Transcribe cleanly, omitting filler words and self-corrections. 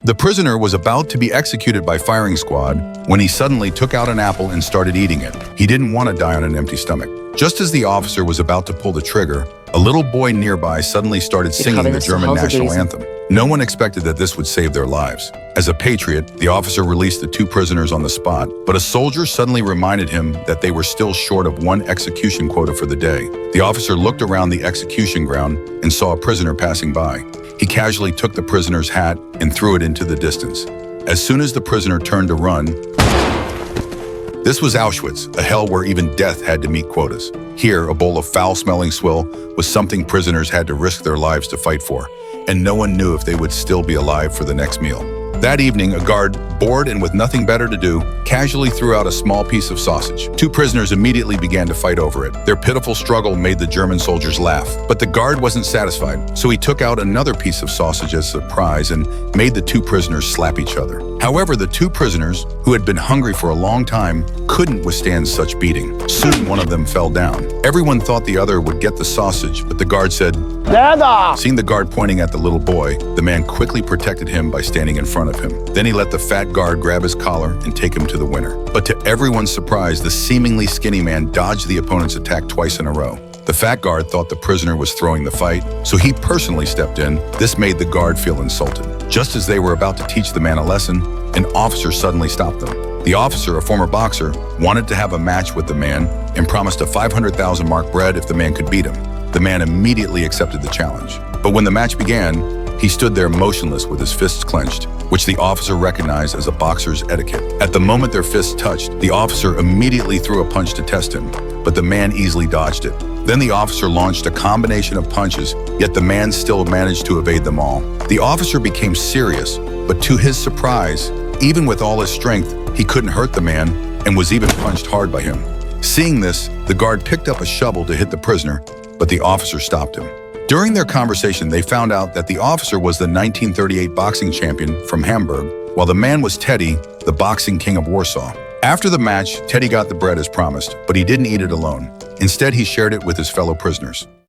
The prisoner was about to be executed by firing squad when he suddenly took out an apple and started eating it. He didn't want to die on an empty stomach. Just as the officer was about to pull the trigger, a little boy nearby suddenly started singing the German national anthem. No one expected that this would save their lives. As a patriot, the officer released the two prisoners on the spot, but a soldier suddenly reminded him that they were still short of one execution quota for the day. The officer looked around the execution ground and saw a prisoner passing by. He casually took the prisoner's hat and threw it into the distance. As soon as the prisoner turned to run, this was Auschwitz, a hell where even death had to meet quotas. Here, a bowl of foul-smelling swill was something prisoners had to risk their lives to fight for, and no one knew if they would still be alive for the next meal. That evening, a guard, bored and with nothing better to do, casually threw out a small piece of sausage. Two prisoners immediately began to fight over it. Their pitiful struggle made the German soldiers laugh. But the guard wasn't satisfied, so he took out another piece of sausage as a surprise and made the two prisoners slap each other. However, the two prisoners, who had been hungry for a long time, couldn't withstand such beating. Soon, one of them fell down. Everyone thought the other would get the sausage, but the guard said, "Dada!" Seeing the guard pointing at the little boy, the man quickly protected him by standing in front of him. Then he let the fat guard grab his collar and take him to the winner. But to everyone's surprise, the seemingly skinny man dodged the opponent's attack twice in a row. The fat guard thought the prisoner was throwing the fight, so he personally stepped in. This made the guard feel insulted. Just as they were about to teach the man a lesson, an officer suddenly stopped them. The officer, a former boxer, wanted to have a match with the man and promised a 500,000 mark bread if the man could beat him. The man immediately accepted the challenge. But when the match began, he stood there motionless with his fists clenched, which the officer recognized as a boxer's etiquette. At the moment their fists touched, the officer immediately threw a punch to test him, but the man easily dodged it. Then the officer launched a combination of punches, yet the man still managed to evade them all. The officer became serious, but to his surprise, even with all his strength, he couldn't hurt the man and was even punched hard by him. Seeing this, the guard picked up a shovel to hit the prisoner, but the officer stopped him. During their conversation, they found out that the officer was the 1938 boxing champion from Hamburg, while the man was Teddy, the boxing king of Warsaw. After the match, Teddy got the bread as promised, but he didn't eat it alone. Instead, he shared it with his fellow prisoners.